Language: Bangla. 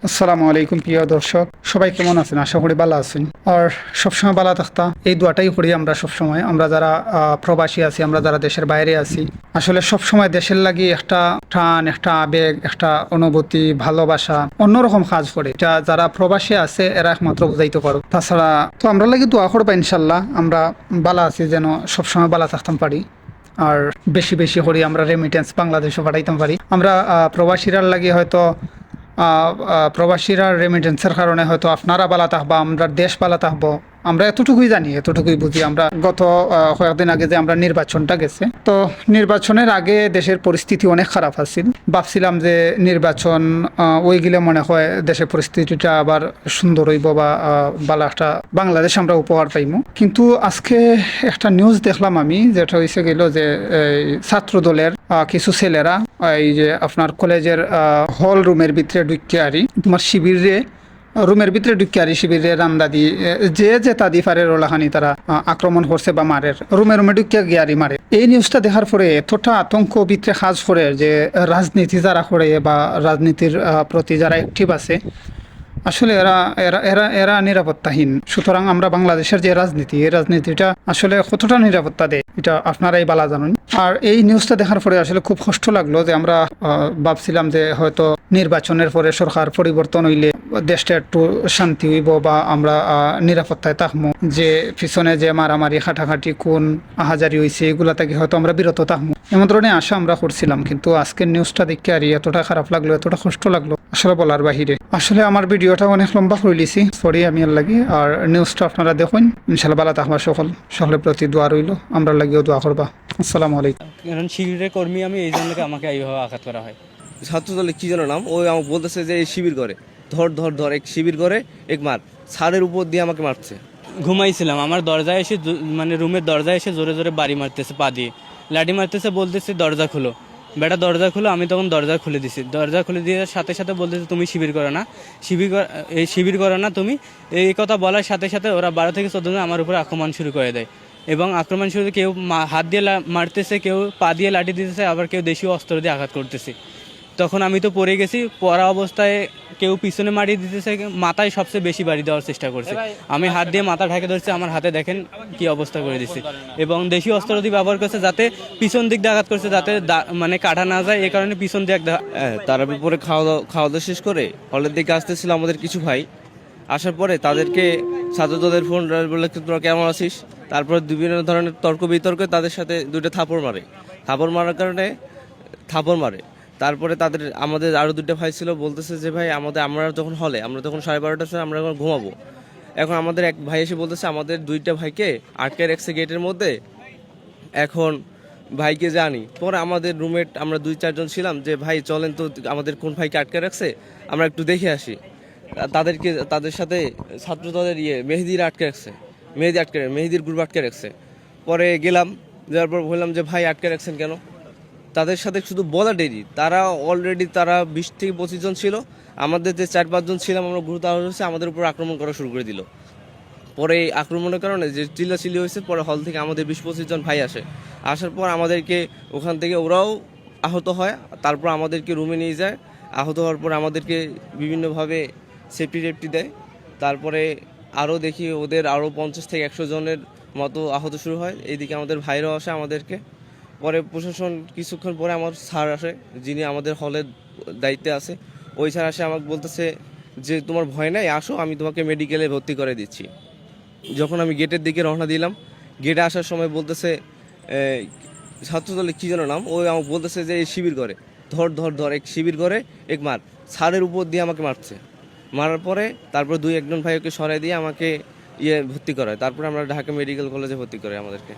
আসসালামু আলাইকুম প্রিয় দর্শক, সবাই কেমন আছেন? আশা করি ভালো আছেন। আর সবসময় ভালো থাকতা এই দোয়াটাই করি আমরা সবসময়। আমরা যারা প্রবাসী আছি, আমরা যারা দেশের বাইরে আছি, আসলে সবসময় দেশের লাগি একটা টান, একটা আবেগ, একটা অনুভূতি, ভালোবাসা অন্যরকম কাজ করে। এটা যারা প্রবাসী আছে এরা একমাত্র বুঝাইতে পারো। তাছাড়া তো আমরা লাগি দোয়া করবা ইনশাল্লাহ, আমরা ভালো আছি যেন সবসময় ভালো থাকতাম পারি। আর বেশি বেশি করি আমরা রেমিটেন্স বাংলাদেশে পাঠাইতাম পারি। আমরা প্রবাসীরা লাগি হয়তো প্রবাসীরা রেমিটেন্সের কারণে হয়তো আপনারা বালা থাকবা, আমরা দেশ বালা থাকবো, আমরা এতটুকুই জানি, এতটুকুই বুঝি। আমরা গত কয়েকদিন আগে যে আমরা নির্বাচনটা গেছে, তো নির্বাচনের আগে দেশের পরিস্থিতি অনেক খারাপ আছিল। ভাবছিলাম যে নির্বাচন ওই গেলে মনে হয় দেশের পরিস্থিতিটা আবার সুন্দর হইব বা বালা একটা বাংলাদেশ আমরা উপহার পাইমু। কিন্তু আজকে একটা নিউজ দেখলাম আমি, যেটা হয়েছে গেল যে ছাত্র দলের কিছু ছেলেরা এই যে আপনার কলেজের হল রুমের ভিতরে ঢুকে আরি তোমার শিবিরে রুমের ভিতরে ঢুকে আরি শিবিরে রামদাদি যে তাদি ফারের ওলাখানি তারা আক্রমণ করছে বা মারের রুমে ঢুকে গিয়ারি মারে। এই নিউজটা দেখার পরে এতটা আতঙ্ক ভিতরে কাজ করে যে রাজনীতি যারা করে বা রাজনীতির প্রতি যারা অ্যাক্টিভ আছে, আসলে এরা এরা এরা এরা নিরাপত্তাহীন। সুতরাং আমরা বাংলাদেশের যে রাজনীতি, এই রাজনীতিটা আসলে কতটা নিরাপত্তা দেয় এটা আপনারাই বালা জানুন। আর এই নিউজটা দেখার পরে আসলে খুব কষ্ট লাগলো যে আমরা ভাবছিলাম যে হয়তো নির্বাচনের পরে সরকার পরিবর্তন হইলে দেশটা একটু শান্তি হইব বা আমরা নিরাপত্তায় থাকবো, যে পিছনে যে মারামারি খাটাখাটি কোন আহাজারি হয়েছে এগুলা থেকে হয়তো আমরা বিরত থাকবো, এমন ধরনের আশা আমরা করছিলাম। কিন্তু আজকের নিউজটা দেখে আর এতটা খারাপ লাগলো, এতটা কষ্ট লাগলো, আসলে বলার বাহিরে। আসলে আমার ভিডিওটা অনেক লম্বা করে লিছি, সরি আমি আর লাগি। আর নিউজটা আপনারা দেখুন, ইনশাল্লাহ বালা থাকবা। সকলের প্রতি দোয়া রইল, আমরা লাগিও দোয়া করবা। আসসালামু আলাইকুম। কারণ শিবিরের কর্মী আমি, এই জন্য আমাকে এইভাবে আঘাত করা হয়। ছাত্রদলে কি যেন নাম, ওই আমাকে বলতেছে যে এই শিবির করে ধর ধর ধর, এক শিবির করে এক মার, ছাদের উপর দিয়ে আমাকে মারছে। ঘুমাইছিলাম, আমার দরজায় এসে মানে রুমের দরজায় এসে জোরে জোরে বাড়ি মারতেছে, পা দিয়ে লাঠি মারতেছে, বলতেছে দরজা খুলো বেটা, দরজা খুলো। আমি তখন দরজা খুলে দিছি, দরজা খুলে দিয়ে সাথে সাথে বলতেছে তুমি শিবির করো না, এই শিবির করো না তুমি। এই কথা বলার সাথে সাথে ওরা 12 থেকে 14 জন আমার উপরে আক্রমণ শুরু করে দেয়। এবং আক্রমণ শুরু, কেউ হাত দিয়ে মারতেছে, কেউ পা দিয়ে লাঠি দিতেছে, আবার কেউ দেশীয় অস্ত্র দিয়ে আঘাত করতেছে। তখন আমি তো পড়ে গেছি, পড়া অবস্থায় কেউ পিছনে মারি দিতেছে, মাথায় সবচেয়ে বেশি বাড়ি দেওয়ার চেষ্টা করছে। আমি হাত দিয়ে মাথা ঢাকে ধরছি, আমার হাতে দেখেন কি অবস্থা করে দিচ্ছে। এবং দেশীয় অস্ত্র দিয়ে ব্যবহার করছে, যাতে পিছন দিক দিয়ে আঘাত করছে, যাতে মানে কাটা না যায়, এই কারণে পিছন দিয়ে তারা পরে খাওয়া দাওয়া শেষ করে হলের দিকে আসতেছিল আমাদের কিছু ভাই। আসার পরে তাদেরকে ছাত্রদলের ফোন বলে তোরা কেমন আছিস, তারপর বিভিন্ন ধরনের তর্ক বিতর্কে তাদের সাথে দুইটা থাপড় মারার কারণে মারে। তারপরে আমাদের আরও দুটো ভাই ছিল, বলতেছে যে ভাই আমরা যখন হলে, আমরা তখন 12:30টার সময় আমরা এখন ঘুমাবো। এখন আমাদের এক ভাই এসে বলতেছে আমাদের দুইটা ভাইকে আটকে রাখছে গেটের মধ্যে, এখন ভাইকে জানি। পরে আমাদের রুমমেট আমরা 2-4 জন ছিলাম, যে ভাই চলেন তো আমাদের কোন ভাইকে আটকে রাখছে আমরা একটু দেখে আসি। তাদের সাথে ছাত্রদলের মেহেদির মেহেদির গ্রুপ আটকে রাখছে। পরে গেলাম, যাওয়ার পর বললাম যে ভাই আটকে রাখছেন কেন। তাদের সাথে শুধু বলা দেরি, তারা 20 থেকে 25 জন ছিল, আমাদের যে 4-5 জন ছিলাম আমরা গুরুত্ব হচ্ছে, আমাদের উপর আক্রমণ করা শুরু করে দিল। পরে এই আক্রমণের কারণে যে চিল্লাচিল্লি হয়েছে, পরে হল থেকে আমাদের 20-25 জন ভাই আসার পর আমাদেরকে ওখান থেকে ওরাও আহত হয়, তারপর আমাদেরকে রুমে নিয়ে যায়। আহত হওয়ার পর আমাদেরকে বিভিন্নভাবে সেফটি দেয়। তারপরে আরও দেখি ওদের আরও 50 থেকে 100 জনের মতো আহত শুরু হয়। এইদিকে আমাদের ভাইরাও আসে আমাদেরকে। পরে প্রশাসন কিছুক্ষণ পরে আমার স্যার আসে, যিনি আমাদের হলের দায়িত্বে আছে, ওই স্যার আসে আমাকে বলতেছে যে তোমার ভয় নাই, আসো আমি তোমাকে মেডিকেলে ভর্তি করে দিচ্ছি। যখন আমি গেটের দিকে রওনা দিলাম, গেটে আসার সময় বলতেছে ছাত্রদলে কি যেন নাম, ওই আমাকে বলতেছে যে এই শিবির করে ধর ধর ধর, এক শিবির করে এক মার, ছাদের উপর দিয়ে আমাকে মারছে। মারার পরে তারপর 2-1 জন ভাই ওকে সরাই দিয়ে আমাকে ভর্তি করায়। তারপরে আমরা ঢাকা মেডিকেল কলেজে ভর্তি করে আমাদেরকে।